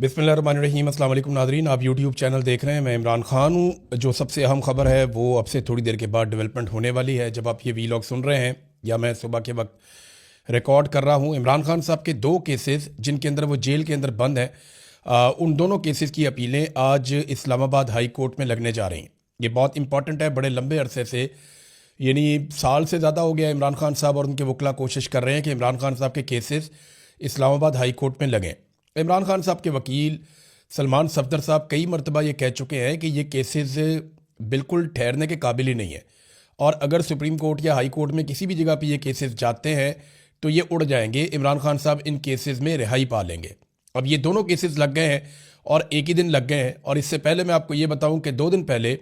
बिस्मिल्लाहिर्रहमानिर्रहीम। अस्सलाम वालेकुम नाज़रीन, आप यूट्यूब चैनल देख रहे हैं। मैं इमरान खान हूँ। जो सबसे अहम ख़बर है वो अब से थोड़ी देर के बाद डेवलपमेंट होने वाली है। जब आप ये वीलॉग सुन रहे हैं या मैं सुबह के वक्त रिकॉर्ड कर रहा हूँ, इमरान खान साहब के दो केसेस जिनके अंदर वो जेल के अंदर बंद हैं, उन दोनों केसेस की अपीलें आज इस्लामाबाद हाई कोर्ट में लगने जा रही हैं। ये बहुत इंपॉर्टेंट है। बड़े लंबे अरसे से, यानी साल से ज़्यादा हो गया, इमरान खान साहब और उनके वकला कोशिश कर रहे हैं कि इमरान खान साहब के केसेस इस्लामाबाद हाई कोर्ट में लगें। इमरान खान साहब के वकील सलमान सफदर साहब कई मरतबा ये कह चुके हैं कि ये केसेस बिल्कुल ठहरने के काबिल ही नहीं है, और अगर सुप्रीम कोर्ट या हाई कोर्ट में किसी भी जगह पे ये केसेस जाते हैं तो ये उड़ जाएंगे। इमरान खान साहब इन केसेस में रिहाई पा लेंगे। अब ये दोनों केसेस लग गए हैं और एक ही दिन लग गए हैं। और इससे पहले मैं आपको ये बताऊं कि 2 दिन पहले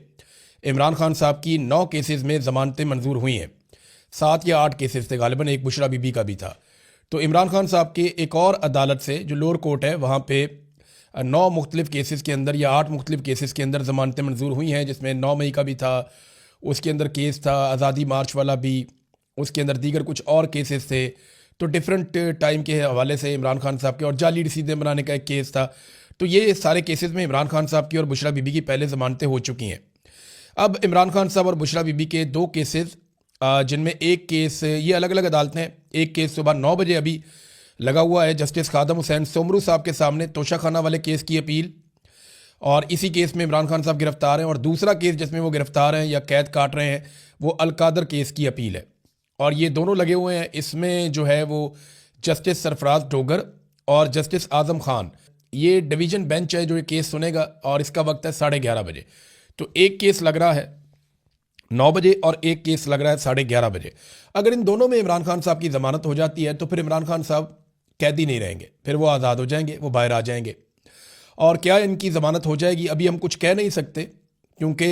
इमरान खान साहब की 9 केसेस में ज़मानतें मंजूर हुई हैं। 7 या 8 केसेस थे गालिबन, एक बुशरा बीबी का भी था। तो इमरान खान साहब के एक और अदालत से, जो लोअर कोर्ट है, वहाँ पे 9 मुख्तलिफ केसेस के अंदर या 8 मुख्तलिफ केसेस के अंदर ज़मानतें मंजूर हुई हैं, जिसमें 9 मई का भी था, उसके अंदर केस था आज़ादी मार्च वाला भी, उसके अंदर दीगर कुछ और केसेस थे। तो डिफरेंट टाइम के हवाले से इमरान खान साहब के, और जाली रसीदें बनाने का एक केस था। तो ये सारे केसेस में इमरान खान साहब की और बुशरा बीबी की पहले ज़मानतें हो चुकी हैं। अब इमरान खान साहब और बुशरा बीबी के 2 केसेस, जिनमें एक केस, ये अलग अलग अदालतें हैं, एक केस सुबह 9 बजे अभी लगा हुआ है जस्टिस खादम हुसैन सोमरू साहब के सामने, तोशाखाना वाले केस की अपील, और इसी केस में इमरान खान साहब गिरफ्तार हैं। और दूसरा केस जिसमें वो गिरफ्तार हैं या कैद काट रहे हैं, वो अलकादर केस की अपील है। और ये दोनों लगे हुए हैं। इसमें जो है वो जस्टिस सरफराज डोगर और जस्टिस आज़म खान, ये डिवीज़न बेंच है जो ये केस सुनेगा, और इसका वक्त है 11:30 बजे। तो एक केस लग रहा है 9 बजे और एक केस लग रहा है 11:30 बजे। अगर इन दोनों में इमरान खान साहब की ज़मानत हो जाती है तो फिर इमरान खान साहब कैदी नहीं रहेंगे, फिर वो आज़ाद हो जाएंगे, वो बाहर आ जाएंगे। और क्या इनकी ज़मानत हो जाएगी, अभी हम कुछ कह नहीं सकते, क्योंकि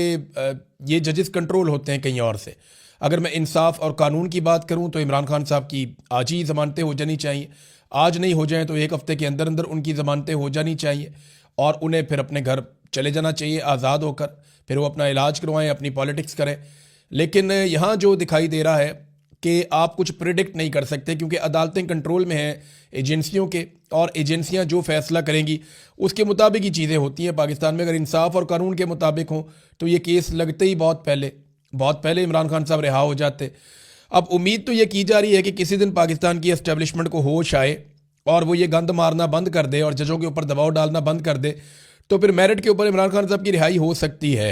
ये जजेस कंट्रोल होते हैं कहीं और से। अगर मैं इंसाफ और कानून की बात करूं तो इमरान खान साहब की आज ही ज़मानतें हो जानी चाहिए। आज नहीं हो जाएं तो 1 हफ्ते के अंदर अंदर उनकी ज़मानतें हो जानी चाहिए, और उन्हें फिर अपने घर चले जाना चाहिए आज़ाद होकर। फिर वो अपना इलाज करवाएं, अपनी पॉलिटिक्स करें। लेकिन यहाँ जो दिखाई दे रहा है कि आप कुछ प्रिडिक्ट नहीं कर सकते, क्योंकि अदालतें कंट्रोल में हैं एजेंसियों के, और एजेंसियां जो फैसला करेंगी उसके मुताबिक ही चीज़ें होती हैं पाकिस्तान में। अगर इंसाफ और कानून के मुताबिक हों तो ये केस लगते ही बहुत पहले इमरान खान साहब रिहा हो जाते। अब उम्मीद तो ये की जा रही है कि किसी दिन पाकिस्तान की एस्टेब्लिशमेंट को होश आए और वो ये गंद मारना बंद कर दे और जजों के ऊपर दबाव डालना बंद कर दे, तो फिर मेरिट के ऊपर इमरान खान साहब की रिहाई हो सकती है।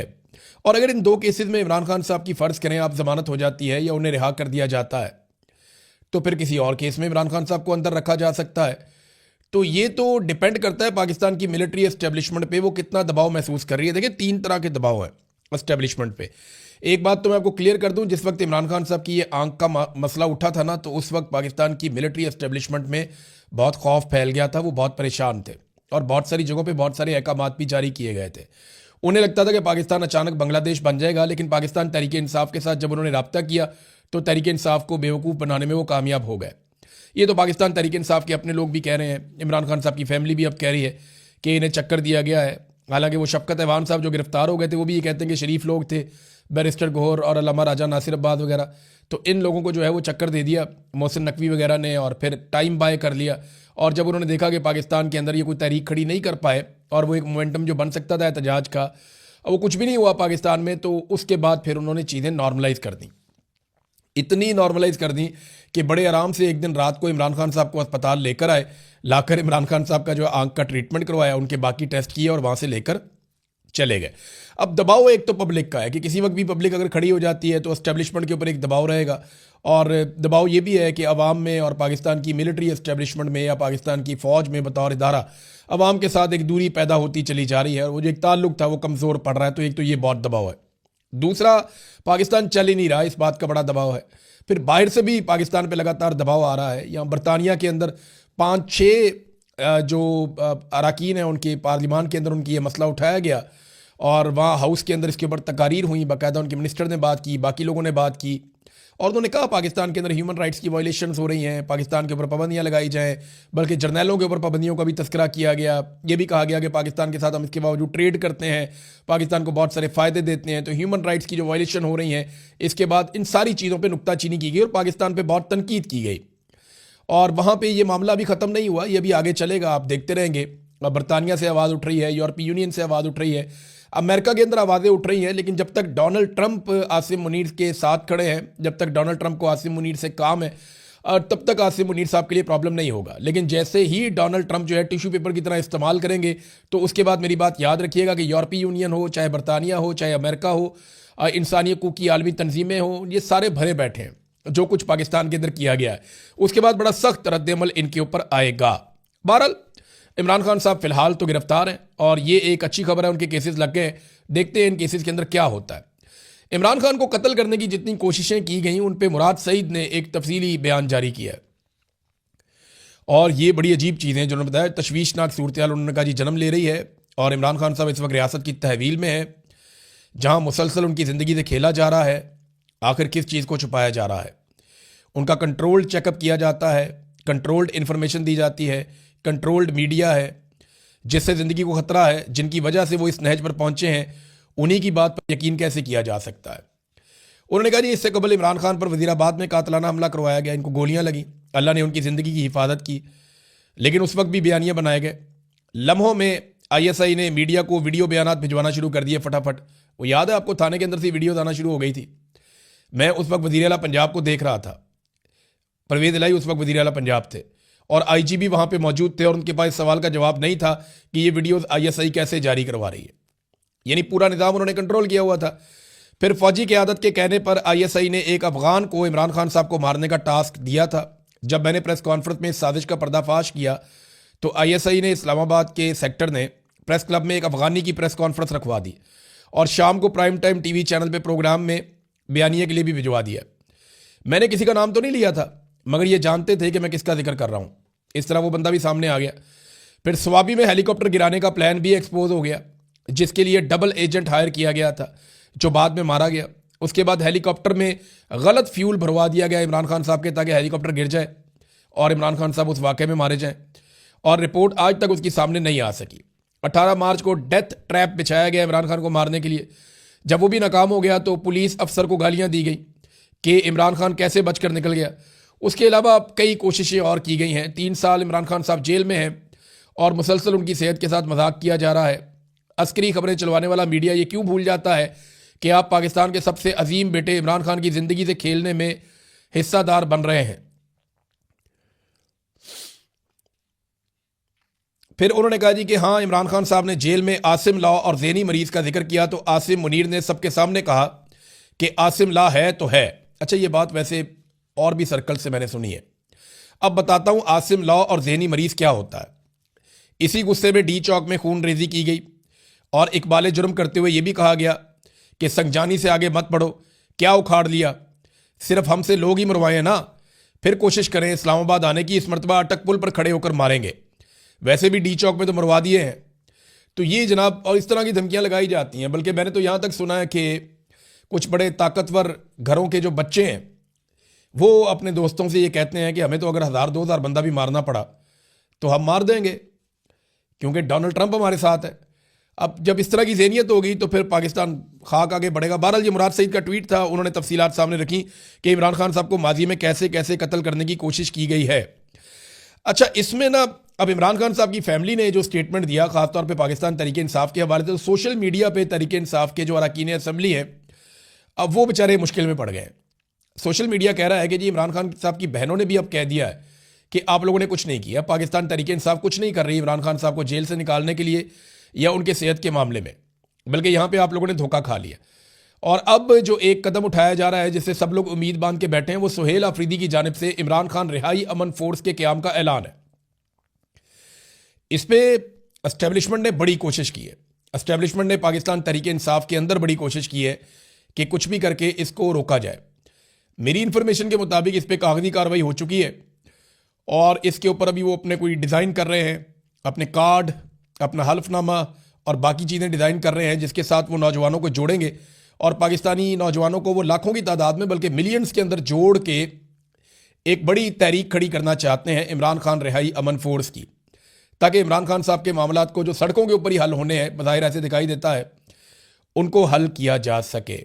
और अगर इन 2 केसेस में इमरान खान साहब की फ़र्ज़ करें आप ज़मानत हो जाती है या उन्हें रिहा कर दिया जाता है, तो फिर किसी और केस में इमरान खान साहब को अंदर रखा जा सकता है। तो ये तो डिपेंड करता है पाकिस्तान की मिलिट्री एस्टेब्लिशमेंट पे, वो कितना दबाव महसूस कर रही है। देखिए 3 तरह के दबाव है एस्टेब्लिशमेंट पे। एक बात तो मैं आपको क्लियर कर दूं, जिस वक्त इमरान खान साहब की ये आंख का मसला उठा था ना, तो उस वक्त पाकिस्तान की मिलिट्री एस्टेब्लिशमेंट में बहुत खौफ फैल गया था। वो बहुत परेशान थे और बहुत सारी जगहों पे बहुत सारे अहकामात भी जारी किए गए थे। उन्हें लगता था कि पाकिस्तान अचानक बांग्लादेश बन जाएगा, लेकिन पाकिस्तान तहरीक इंसाफ के साथ जब उन्होंने रब्ता किया तो तहरीक इंसाफ को बेवकूफ़ बनाने में वो कामयाब हो गए। ये तो पाकिस्तान तहरीक इंसाफ के अपने लोग भी कह रहे हैं, इमरान खान साहब की फैमिली भी अब कह रही है कि इन्हें चक्कर दिया गया है। हालांकि वो शफकत अहवान साहब जो गिरफ्तार हो गए थे वो भी ये कहते हैं कि शरीफ लोग थे, बैरिस्टर गौहर और अल्लामा राजा नासिर अब्बास वगैरह। तो इन लोगों को जो है वो चक्कर दे दिया मोहसिन नकवी वगैरह ने, और फिर टाइम बाय कर लिया। और जब उन्होंने देखा कि पाकिस्तान के अंदर ये कोई तहरीक खड़ी नहीं कर पाए और वो एक मोमेंटम जो बन सकता था एहतजाज का, वो कुछ भी नहीं हुआ पाकिस्तान में, तो उसके बाद फिर उन्होंने चीज़ें नॉर्मलाइज़ कर दी। इतनी नॉर्मलाइज़ कर दी कि बड़े आराम से एक दिन रात को इमरान खान साहब को अस्पताल लेकर आए, लाकर इमरान खान साहब का जो आंख का ट्रीटमेंट करवाया, उनके बाकी टेस्ट किए और वहाँ से लेकर चले गए। अब दबाव एक तो पब्लिक का है कि किसी वक्त भी पब्लिक अगर खड़ी हो जाती है तो एस्टेब्लिशमेंट के ऊपर एक दबाव रहेगा। और दबाव ये भी है कि अवाम में और पाकिस्तान की मिलिट्री एस्टेब्लिशमेंट में या पाकिस्तान की फ़ौज में बतौर इदारा अवाम के साथ एक दूरी पैदा होती चली जा रही है, और वो जो एक ताल्लुक था वो कमज़ोर पड़ रहा है। तो एक तो ये बहुत दबाव है। दूसरा, पाकिस्तान चल ही नहीं रहा, इस बात का बड़ा दबाव है। फिर बाहर से भी पाकिस्तान पे लगातार दबाव आ रहा है। यहाँ बरतानिया के अंदर 5-6 जो अरकान हैं उनके पार्लिमान के अंदर उनकी ये मसला उठाया गया, और वहाँ हाउस के अंदर इसके ऊपर तकारीर हुई, बाकायदा उनके मिनिस्टर ने बात की, बाकी लोगों ने बात की, और उन्होंने कहा पाकिस्तान के अंदर ह्यूमन राइट्स की वायलेशंस हो रही हैं, पाकिस्तान के ऊपर पाबंदियाँ लगाई जाएँ। बल्कि जर्नैलों के ऊपर पाबंदियों का भी तस्करा किया गया। ये भी कहा गया कि पाकिस्तान के साथ हम इसके बावजूद ट्रेड करते हैं, पाकिस्तान को बहुत सारे फ़ायदे देते हैं। तो ह्यूमन राइट्स की जो वायलेशन हो रही हैं, इसके बाद इन सारी चीज़ों पर नुक्ताचीनी की गई और पाकिस्तान पर बहुत तनकीद की गई। और वहाँ पे ये मामला अभी ख़त्म नहीं हुआ, ये भी आगे चलेगा, आप देखते रहेंगे। बरतानिया से आवाज़ उठ रही है, यूरोपीय यूनियन से आवाज़ उठ रही है, अमेरिका के अंदर आवाज़ें उठ रही हैं। लेकिन जब तक डोनाल्ड ट्रंप आसिम मुनीर के साथ खड़े हैं, जब तक डोनाल्ड ट्रंप को आसिम मुनीर से काम है, और तब तक आसिम मुनीर साहब के लिए प्रॉब्लम नहीं होगा। लेकिन जैसे ही डोनाल्ड ट्रंप जो है टिश्यू पेपर की तरह इस्तेमाल करेंगे, तो उसके बाद मेरी बात याद रखिएगा कि यूरोपीय यूनियन हो, चाहे बरतानिया हो, चाहे अमेरिका हो, इंसानी हकूक़ की आलमी तंजीमें हों, ये सारे भरे बैठे हैं जो कुछ पाकिस्तान के अंदर किया गया है। उसके बाद बड़ा सख्त रद्द-ए-अमल इनके ऊपर आएगा। बहरहाल इमरान खान साहब फिलहाल तो गिरफ्तार हैं और ये एक अच्छी खबर है, उनके केसेस लग गए। देखते हैं इन केसेस के अंदर क्या होता है। इमरान खान को कत्ल करने की जितनी कोशिशें की गई उन पे मुराद सईद ने एक तफसीली बयान जारी किया है और ये बड़ी अजीब चीज़ें हैं जो उन्होंने बताया। तशवीशनाक सूरत हाल उन्होंने कहा जी जन्म ले रही है और इमरान खान साहब इस वक्त रियासत की तहवील में है जहाँ मुसलसल उनकी ज़िंदगी से खेला जा रहा है। आखिर किस चीज़ को छुपाया जा रहा है? उनका कंट्रोल्ड चेकअप किया जाता है, कंट्रोल्ड इन्फॉर्मेशन दी जाती है, कंट्रोल्ड मीडिया है जिससे ज़िंदगी को ख़तरा है, जिनकी वजह से वो इस नहज पर पहुँचे हैं, उन्हीं की बात पर यकीन कैसे किया जा सकता है? उन्होंने कहा जी इससे कबल इमरान खान पर वज़ीराबाद में कातलाना हमला करवाया गया, इनको गोलियां लगी, अल्लाह ने उनकी ज़िंदगी की हिफाजत की, लेकिन उस वक्त भी बयानियाँ बनाए गए। लम्हों में ISI ने मीडिया को वीडियो बयानात भिजवाना शुरू कर दिए फटाफट। वो याद है आपको, थाने के अंदर से वीडियोज़ आना शुरू हो गई थी। मैं उस वक्त वज़ीर आला पंजाब को देख रहा था, परवेज़ इलाही उस वक्त वज़ीर आला पंजाब थे और IG भी वहाँ पे मौजूद थे और उनके पास सवाल का जवाब नहीं था कि ये वीडियोज़ ISI कैसे जारी करवा रही है। यानी पूरा निज़ाम उन्होंने कंट्रोल किया हुआ था। फिर फौजी क़यादत के कहने पर ISI ने एक अफ़गान को इमरान खान साहब को मारने का टास्क दिया था। जब मैंने प्रेस कॉन्फ्रेंस में इस साजिश का पर्दाफाश किया तो ISI ने इस्लामाबाद के सेक्टर ने प्रेस क्लब में एक अफ़गानी की प्रेस कॉन्फ्रेंस रखवा दी और शाम को प्राइम टाइम TV चैनल पर प्रोग्राम में बयानिए के लिए भी भिजवा दिया। मैंने किसी का नाम तो नहीं लिया था, मगर ये जानते थे कि मैं किसका जिक्र कर रहा हूँ। इस तरह वो बंदा भी सामने आ गया। फिर स्वाबी में हेलीकॉप्टर गिराने का प्लान भी एक्सपोज हो गया, जिसके लिए डबल एजेंट हायर किया गया था, जो बाद में मारा गया। उसके बाद हेलीकॉप्टर में गलत फ्यूल भरवा दिया गया इमरान खान साहब के, ताकि हेलीकॉप्टर गिर जाए और इमरान खान साहब उस वाक़े में मारे जाएं, और रिपोर्ट आज तक उसकी सामने नहीं आ सकी। 18 मार्च को डेथ ट्रैप बिछाया गया इमरान खान को मारने के लिए। जब वो भी नाकाम हो गया तो पुलिस अफसर को गालियाँ दी गई कि इमरान खान कैसे बचकर निकल गया। उसके अलावा कई कोशिशें और की गई हैं। 3 साल इमरान खान साहब जेल में हैं और मुसलसल उनकी सेहत के साथ मजाक किया जा रहा है। अस्करी खबरें चलवाने वाला मीडिया ये क्यों भूल जाता है कि आप पाकिस्तान के सबसे अजीम बेटे इमरान खान की ज़िंदगी से खेलने में हिस्सादार बन रहे हैं। फिर उन्होंने कहा जी कि हाँ, इमरान खान साहब ने जेल में आसिम ला और ज़ैनी मरीज़ का जिक्र किया तो आसिम मुनीर ने सबके सामने कहा कि आसिम ला है तो है। अच्छा, ये बात वैसे और भी सर्कल से मैंने सुनी है। अब बताता हूँ आसिम ला और ज़ैनी मरीज़ क्या होता है। इसी गुस्से में डी चौक में खून रेजी की गई और इकबाल जुर्म करते हुए ये भी कहा गया कि संगजानी से आगे मत बढ़ो, क्या उखाड़ लिया, सिर्फ हमसे लोग ही मरवाए ना, फिर कोशिश करें इस्लामाबाद आने की, इस मरतबा अटक पुल पर खड़े होकर मारेंगे, वैसे भी डी चौक में तो मरवा दिए हैं। तो ये जनाब, और इस तरह की धमकियां लगाई जाती हैं। बल्कि मैंने तो यहाँ तक सुना है कि कुछ बड़े ताकतवर घरों के जो बच्चे हैं वो अपने दोस्तों से ये कहते हैं कि हमें तो अगर 1000-2000 बंदा भी मारना पड़ा तो हम मार देंगे, क्योंकि डोनाल्ड ट्रंप हमारे साथ है। अब जब इस तरह की ज़हनियत होगी तो फिर पाकिस्तान खाक आगे बढ़ेगा। बहरहाल ये मुराद सईद का ट्वीट था, उन्होंने तफसीलात सामने रखी कि इमरान खान साहब को माजी में कैसे कैसे कत्ल करने की कोशिश की गई है। अच्छा, इसमें ना अब इमरान खान साहब की फैमिली ने जो स्टेटमेंट दिया, खासतौर पे पाकिस्तान तहरीक इंसाफ के हवाले से, तो सोशल मीडिया पे तहरीक इंसाफ के जो अरकान असम्बली हैं अब वो बेचारे मुश्किल में पड़ गए हैं। सोशल मीडिया कह रहा है कि जी इमरान खान साहब की बहनों ने भी अब कह दिया है कि आप लोगों ने कुछ नहीं किया, पाकिस्तान तहरीक इंसाफ कुछ नहीं कर रही इमरान खान साहब को जेल से निकालने के लिए या उनके सेहत के मामले में, बल्कि यहाँ पे आप लोगों ने धोखा खा लिया। और अब जो एक कदम उठाया जा रहा है जिससे सब लोग उम्मीद बांध के बैठे हैं, वो सुहेल आफरीदी की जानिब से इमरान खान रिहाई अमन फोर्स के क़याम का ऐलान है। इस पे एस्टेब्लिशमेंट ने बड़ी कोशिश की है, एस्टेब्लिशमेंट ने पाकिस्तान तहरीक इंसाफ के अंदर बड़ी कोशिश की है कि कुछ भी करके इसको रोका जाए। मेरी इन्फॉर्मेशन के मुताबिक इस पर कागजी कार्रवाई हो चुकी है और इसके ऊपर अभी वो अपने कोई डिज़ाइन कर रहे हैं, अपने कार्ड, अपना हल्फनामा और बाकी चीज़ें डिज़ाइन कर रहे हैं, जिसके साथ वो नौजवानों को जोड़ेंगे और पाकिस्तानी नौजवानों को वो लाखों की तादाद में, बल्कि मिलियंस के अंदर जोड़ के एक बड़ी तहरीक खड़ी करना चाहते हैं इमरान खान रिहाई अमन फोर्स की, ताकि इमरान खान साहब के मामलात को जो सड़कों के ऊपर ही हल होने हैं, बज़ाहिर ऐसे दिखाई देता है, उनको हल किया जा सके।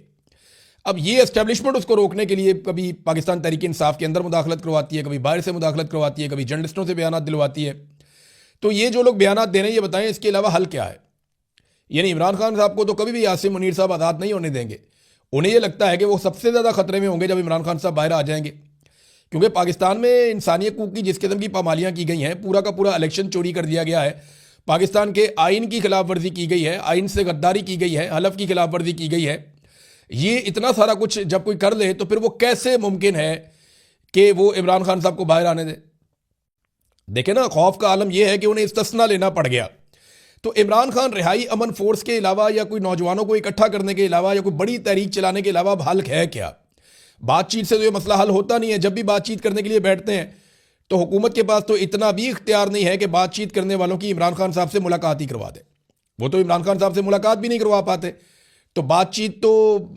अब ये एस्टेब्लिशमेंट उसको रोकने के लिए कभी पाकिस्तान तहरीक इंसाफ के अंदर मुदाखलत करवाती है, कभी बाहर से मुदाखलत करवाती है, कभी जर्नलिस्टों से बयान दिलवाती है, तो ये जो लोग बयान दे रहे हैं ये बताएं इसके अलावा हल क्या है। यानी इमरान खान साहब को तो कभी भी आसिम मुनीर साहब आज़ाद नहीं होने देंगे। उन्हें ये लगता है कि वो सबसे ज़्यादा खतरे में होंगे जब इमरान खान साहब बाहर आ जाएंगे, क्योंकि पाकिस्तान में इंसानी हकूक़ की जिस किस्म की पामालियाँ की गई हैं, पूरा का पूरा इलेक्शन चोरी कर दिया गया है, पाकिस्तान के आइन की खिलाफ वर्जी की गई है, आइन से गद्दारी की गई है, हलफ की खिलाफ वर्जी की गई है। ये इतना सारा कुछ जब कोई कर ले तो फिर वो कैसे मुमकिन है कि वो इमरान खान साहब को बाहर आने दे। देखे ना, खौफ का आलम यह है कि उन्हें इस्तिस्ना लेना पड़ गया। तो इमरान खान रिहाई अमन फोर्स के अलावा या कोई नौजवानों को इकट्ठा करने के अलावा या कोई बड़ी तहरीक चलाने के अलावा हल है क्या? बातचीत से तो ये मसला हल होता नहीं है। जब भी बातचीत करने के लिए बैठते हैं तो हुकूमत के पास तो इतना भी इख्तियार नहीं है कि बातचीत करने वालों की इमरान खान साहब से मुलाकात ही करवा दे। वो तो इमरान खान साहब से मुलाकात भी नहीं करवा पाते, तो बातचीत तो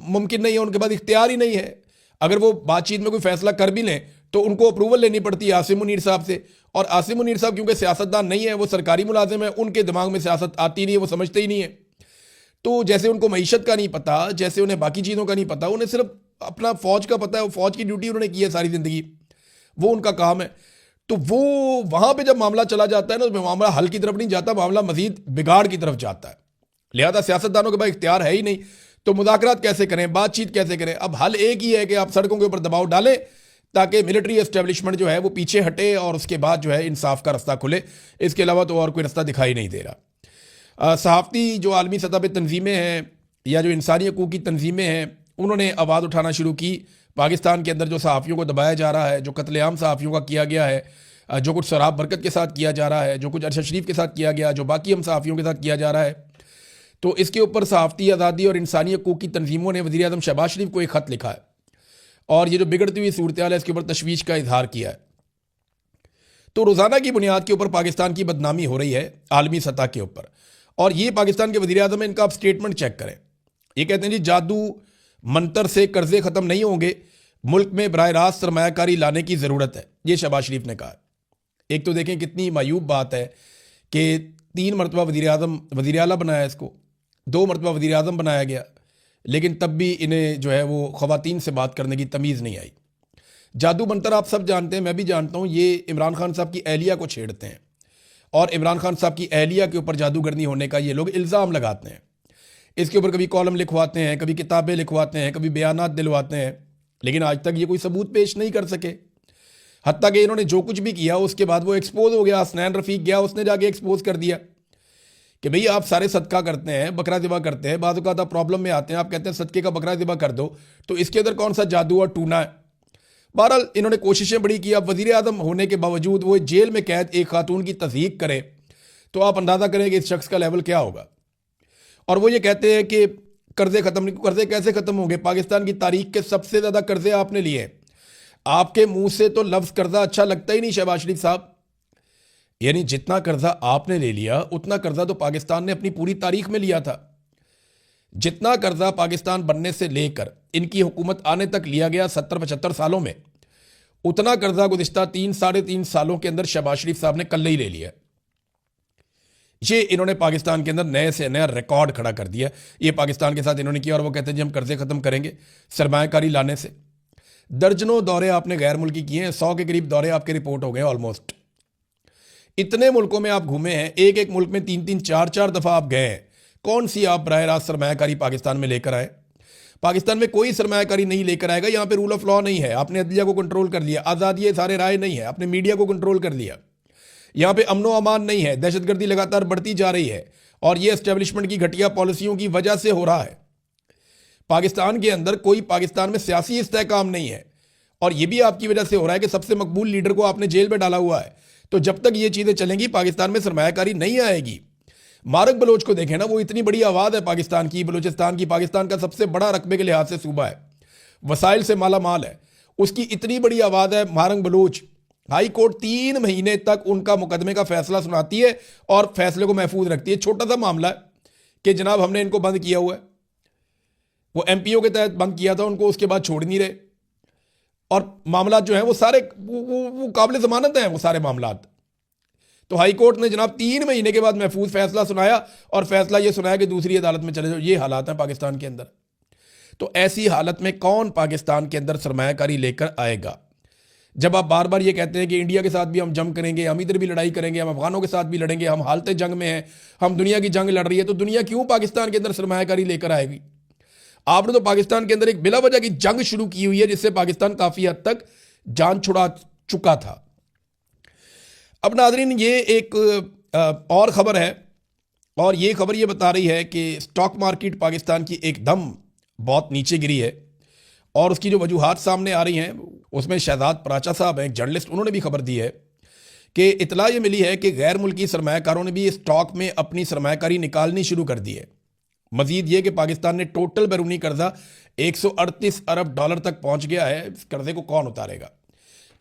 मुमकिन नहीं है, उनके पास इख्तियार ही नहीं है। अगर वो बातचीत में कोई फैसला कर भी लें तो उनको अप्रूवल लेनी पड़ती है आसिम मुनीर साहब से, और आसिम मुनीर साहब क्योंकि सियासतदान नहीं है, वो सरकारी मुलाजिम है, उनके दिमाग में सियासत आती नहीं है, वो समझते ही नहीं है। तो जैसे उनको मईशत का नहीं पता, जैसे उन्हें बाकी चीज़ों का नहीं पता, उन्हें सिर्फ अपना फ़ौज का पता है, वो फ़ौज की ड्यूटी उन्होंने की है सारी ज़िंदगी, वो उनका काम है। तो वो वहाँ पे जब मामला चला जाता है ना, तो मामला हल की तरफ नहीं जाता, मामला मजीद बिगाड़ की तरफ जाता है। लिहाजा सियासतदानों के पास इख्तियार है ही नहीं, तो मुज़ाकरात कैसे करें, बातचीत कैसे करें? अब हल एक ही है कि आप सड़कों के ऊपर दबाव डालें ताकि मिलिट्री एस्टेब्लिशमेंट जो है वो पीछे हटे और उसके बाद जो है इंसाफ का रास्ता खुले। इसके अलावा तो और कोई रास्ता दिखाई नहीं दे रहा। सहाफ़ती जो आलमी सतह पर तंजीमें हैं या जो इंसानी हकूक़ की तंजीमें हैं, उन्होंने आवाज़ उठाना शुरू की। पाकिस्तान के अंदर जो सहाफ़ियों को दबाया जा रहा है, जो कत्लेआम सहाफ़ियों का किया गया है, जो कुछ सराब बरकत के साथ किया जा रहा है, जो कुछ अरशद शरीफ के साथ किया गया, जो बाकी हम सहाफ़ियों के साथ किया जा रहा है, तो इसके ऊपर सहाफ़ती आज़ादी और इंसानी हकूक़ की तंजीमों ने वज़ीर आज़म शहबाज शरीफ को एक ख़त लिखा है और ये जो बिगड़ती हुई सूरत हाल है इसके ऊपर तशवीश का इजहार किया है। तो रोज़ाना की बुनियाद के ऊपर पाकिस्तान की बदनामी हो रही है आलमी सतह के ऊपर, और ये पाकिस्तान के वज़ीर आज़म है, इनका आप स्टेटमेंट चेक करें। ये कहते हैं जी जादू मंतर से कर्जे ख़त्म नहीं होंगे, मुल्क में बराह रास्त सरमायाकारी लाने की ज़रूरत है, ये शहबाज शरीफ ने कहा। एक तो देखें कितनी मायूब बात है कि 3 मरतबा वज़ीर आला बनाया, इसको 2 मरतबा वज़ीर आज़म बनाया गया, लेकिन तब भी इन्हें जो है वो ख़वातीन से बात करने की तमीज़ नहीं आई। जादू मंतर आप सब जानते हैं, मैं भी जानता हूँ, ये इमरान खान साहब की अहलिया को छेड़ते हैं और इमरान खान साहब की अहलिया के ऊपर जादूगरनी होने का ये लोग इल्ज़ाम लगाते हैं। इसके ऊपर कभी कॉलम लिखवाते हैं, कभी किताबें लिखवाते हैं, कभी बयानात दिलवाते हैं, लेकिन आज तक ये कोई सबूत पेश नहीं कर सके। हत्ता कि इन्होंने जो कुछ भी किया उसके बाद वो एक्सपोज हो गया। हसनैन रफ़ीक गया, उसने जाके एक्सपोज कर दिया कि भाई आप सारे सदका करते हैं, बकरा ज़िबा करते हैं, बाद आप प्रॉब्लम में आते हैं, आप कहते हैं सदके का बकरा ज़िबा कर दो, तो इसके अंदर कौन सा जादू और टूना है? बहरहाल इन्होंने कोशिशें बड़ी की। अब वज़ीर आज़म होने के बावजूद वो जेल में कैद एक खातून की तज़हीक करे तो आप अंदाज़ा करें कि इस शख्स का लेवल क्या होगा। और वो ये कहते हैं कि कर्जे ख़त्म नहीं, कर्जे कैसे ख़त्म होंगे? पाकिस्तान की तारीख के सबसे ज़्यादा कर्जे आपने लिए। आपके मुंह से तो लफ्ज़ कर्जा अच्छा लगता ही नहीं शहबाज शरीफ साहब। यानी जितना कर्जा आपने ले लिया उतना कर्जा तो पाकिस्तान ने अपनी पूरी तारीख में लिया था। जितना कर्जा पाकिस्तान बनने से लेकर इनकी हुकूमत आने तक लिया गया 70-75 सालों में, उतना कर्जा गुज़िश्ता 3-3.5 सालों के अंदर शहबाज शरीफ साहब ने कल ही ले लिया। ये इन्होंने पाकिस्तान के अंदर नए से नया रिकॉर्ड खड़ा कर दिया। ये पाकिस्तान के साथ इन्होंने किया और वो कहते हैं जी हम कर्जे ख़त्म करेंगे सरमायाकारी लाने से। दर्जनों दौरे आपने गैर मुल्की किए हैं, 100 के करीब दौरे आपके रिपोर्ट हो गए ऑलमोस्ट। इतने मुल्कों में आप घूमे हैं, एक एक मुल्क में 3-3 4-4 दफ़ा आप गए हैं। कौन सी आप बराह रास्त सरमायाकारी पाकिस्तान में लेकर आए? पाकिस्तान में कोई सरमायाकारी नहीं लेकर आएगा। यहाँ पे रूल ऑफ लॉ नहीं है, आपने अदलिया को कंट्रोल कर लिया। आज़ादी सारे राय नहीं है, आपने मीडिया को कंट्रोल कर लिया। यहाँ पे अमनो अमान नहीं है, दहशतगर्दी लगातार बढ़ती जा रही है और ये एस्टेब्लिशमेंट की घटिया पॉलिसियों की वजह से हो रहा है। पाकिस्तान के अंदर कोई पाकिस्तान में सियासी इस्तेहकाम नहीं है और ये भी आपकी वजह से हो रहा है कि सबसे मकबूल लीडर को आपने जेल में डाला हुआ है। तो जब तक ये चीज़ें चलेंगी पाकिस्तान में सरमायाकारी नहीं आएगी। मारक बलोच को देखें ना, वो इतनी बड़ी आवाज़ है पाकिस्तान की, बलूचिस्तान की, पाकिस्तान का सबसे बड़ा रकबे के लिहाज से सूबा है, वसाइल से माला माल है, उसकी इतनी बड़ी आवाज़ है। मारंग बलोच हाई कोर्ट 3 महीने तक उनका मुकदमे का फैसला सुनाती है और फैसले को महफूज रखती है। छोटा सा मामला है कि जनाब हमने इनको बंद किया हुआ है, वो MPO के तहत बंद किया था उनको, उसके बाद छोड़ नहीं रहे और मामला जो है वो सारे वो काबिल ज़मानत हैं वो सारे मामला। तो हाई कोर्ट ने जनाब 3 महीने के बाद महफूज फैसला सुनाया और फैसला ये सुनाया कि दूसरी अदालत में चले जाओ। ये हालात हैं पाकिस्तान के अंदर। तो ऐसी हालत में कौन पाकिस्तान के अंदर सरमायाकारी लेकर आएगा? जब आप बार बार ये कहते हैं कि इंडिया के साथ भी हम जंग करेंगे, हम इधर भी लड़ाई करेंगे, हम अफगानों के साथ भी लड़ेंगे, हम हालत जंग में हैं, हम दुनिया की जंग लड़ रही है, तो दुनिया क्यों पाकिस्तान के अंदर सरमायाकारी लेकर आएगी? आपने तो पाकिस्तान के अंदर एक बिला वजह की जंग शुरू की हुई है, जिससे पाकिस्तान काफ़ी हद तक जान छुड़ा चुका था। अब नाज़रीन, ये एक और ख़बर है, और ये खबर ये बता रही है कि स्टॉक मार्केट पाकिस्तान की एकदम बहुत नीचे गिरी है, और उसकी जो वजूहात सामने आ रही हैं उसमें शहजाद पराचा साहब हैं, एक जर्नलिस्ट, उन्होंने भी खबर दी है कि इतला ये मिली है कि गैर मुल्की सरमायाकारों ने भी स्टॉक में अपनी सरमायाकारी निकालनी शुरू कर दी है। मजीद ये कि पाकिस्तान ने टोटल बैरूनी कर्जा 138 अरब डॉलर तक पहुंच गया है। इस कर्जे को कौन उतारेगा?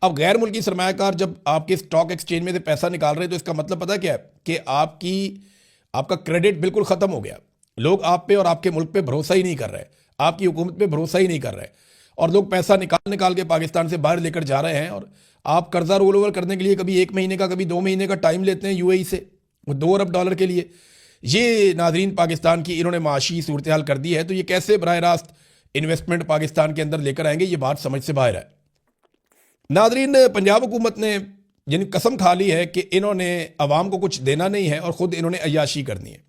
अब गैर मुल्की सरमायाकार जब आपके स्टॉक एक्सचेंज में से पैसा निकाल रहे हैं, तो इसका मतलब पता क्या है कि आपका क्रेडिट बिल्कुल ख़त्म हो गया। लोग आप पे और आपके मुल्क पे भरोसा ही नहीं कर रहे, आपकी हुकूमत पे भरोसा ही नहीं कर रहे, और लोग पैसा निकाल के पाकिस्तान से बाहर लेकर जा रहे हैं। और आप कर्जा रोल ओवर करने के लिए कभी 1 महीने का, कभी 2 महीने का टाइम लेते हैं यूएई से, वो 2 अरब डॉलर के लिए। ये नाजरीन पाकिस्तान की इन्होंने माशी सूरत हाल कर दी है। तो ये कैसे बराह रास्त इन्वेस्टमेंट पाकिस्तान के अंदर लेकर आएंगे, ये बात समझ से बाहर है। नाजरीन, पंजाब हुकूमत ने यानी कसम खा ली है कि इन्होंने अवाम को कुछ देना नहीं है और ख़ुद इन्होंने अय्याशी करनी है।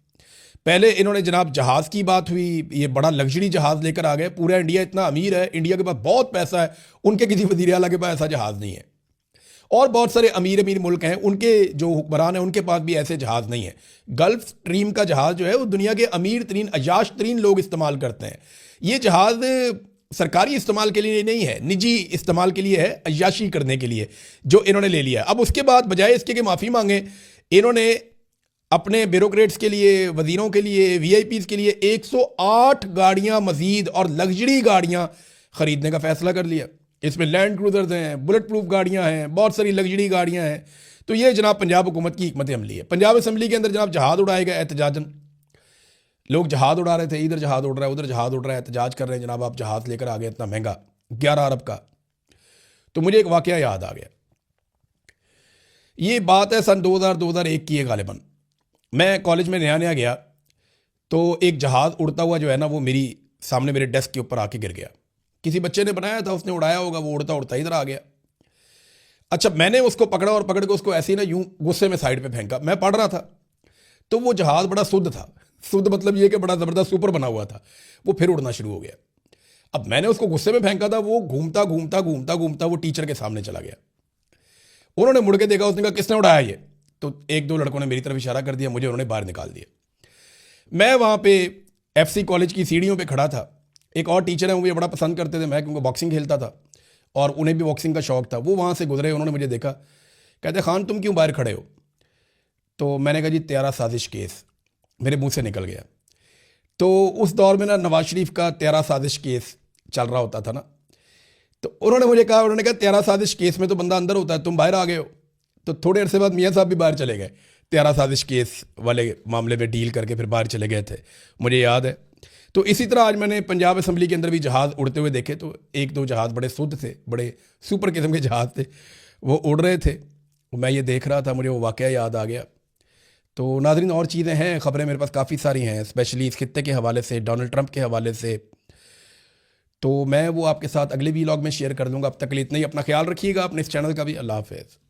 पहले इन्होंने जनाब जहाज़ की बात हुई, ये बड़ा लग्जरी जहाज़ लेकर आ गए। पूरा इंडिया इतना अमीर है, इंडिया के पास बहुत पैसा है, उनके किसी वज़ीर आला के पास ऐसा जहाज़ नहीं है। और बहुत सारे अमीर मुल्क हैं, उनके जो हुक्मरान हैं उनके पास भी ऐसे जहाज़ नहीं है। गल्फ स्ट्रीम का जहाज़ जो है वो दुनिया के अमीर तरीन, अयाश तरीन लोग इस्तेमाल करते हैं। ये जहाज़ सरकारी इस्तेमाल के लिए नहीं है, निजी इस्तेमाल के लिए है, अय्याशी करने के लिए, जो इन्होंने ले लिया। अब उसके बाद बजाय इसके कि माफ़ी मांगे, इन्होंने अपने ब्यूरोक्रेट्स के लिए, वजीरों के लिए, वीआईपीज़ के लिए 108 गाड़ियां मजीद और लग्जरी गाड़ियां खरीदने का फैसला कर लिया। इसमें लैंड क्रूजर्स हैं, बुलेट प्रूफ गाड़ियां हैं, बहुत सारी लग्जरी गाड़ियां हैं। तो ये जनाब पंजाब हुकूमत की हिकमत अमली है। पंजाब असम्बली के अंदर जनाब जहाज़ उड़ाए गए एहतजाजन, लोग जहाज़ उड़ा रहे थे, इधर जहाज़ उड़ रहा है, उधर जहाज़ उड़ रहा है, एहतजाज कर रहे हैं, जनाब आप जहाज़ लेकर आ गए इतना महंगा 11 अरब का। तो मुझे एक वाक़या याद आ गया। ये बात है सन 2000-2001 की है गालिबन। मैं कॉलेज में नया नया गया, तो एक जहाज़ उड़ता हुआ जो है ना, वो मेरी सामने मेरे डेस्क के ऊपर आके गिर गया। किसी बच्चे ने बनाया था, उसने उड़ाया होगा, वो उड़ता उड़ता इधर आ गया। अच्छा, मैंने उसको पकड़ा और पकड़ के उसको ऐसे ही ना यूं गुस्से में साइड पे फेंका। मैं पढ़ रहा था, तो वो जहाज़ बड़ा शुद्ध था। शुद्ध मतलब ये कि बड़ा ज़बरदस्त ऊपर बना हुआ था। वो फिर उड़ना शुरू हो गया। अब मैंने उसको गुस्से में फेंका था, वो घूमता घूमता घूमता घूमता वो टीचर के सामने चला गया। उन्होंने मुड़ के देखा, उसने कहा किसने उड़ाया ये? तो 1-2 लड़कों ने मेरी तरफ इशारा कर दिया, मुझे उन्होंने बाहर निकाल दिया। मैं वहाँ पे एफसी कॉलेज की सीढ़ियों पे खड़ा था। एक और टीचर है, वो मुझे बड़ा पसंद करते थे, मैं क्योंकि बॉक्सिंग खेलता था और उन्हें भी बॉक्सिंग का शौक था। वो वहाँ से गुजरे, उन्होंने मुझे देखा, कहते खान तुम क्यों बाहर खड़े हो? तो मैंने कहा जी त्यारा साजिश केस, मेरे मुँह से निकल गया। तो उस दौर में ना नवाज शरीफ का त्यारा साजिश केस चल रहा होता था ना, तो उन्होंने मुझे कहा, उन्होंने कहा त्यारा साजिश केस में तो बंदा अंदर होता है, तुम बाहर आ गए हो। तो थोड़े अरसे बाद मियाँ साहब भी बाहर चले गए, त्यारा साजिश केस वाले मामले में डील करके फिर बाहर चले गए थे, मुझे याद है। तो इसी तरह आज मैंने पंजाब असम्बली के अंदर भी जहाज़ उड़ते हुए देखे। तो 1-2 जहाज़ बड़े शुद्ध थे, बड़े सुपर किस्म के जहाज़ थे, वो उड़ रहे थे। मैं ये देख रहा था, मुझे वो वाक़या याद आ गया। तो नाज़रीन, और चीज़ें हैं, ख़बरें मेरे पास काफ़ी सारी हैं, स्पेशली इस खित्ते के हवाले से, डोनाल्ड ट्रंप के हवाले से। तो मैं वो आपके साथ अगले व्लॉग में शेयर कर दूँगा। अब तक के लिए इतना ही। अपना ख्याल रखिएगा, अपने इस चैनल का भी। अल्लाह हाफ़िज़।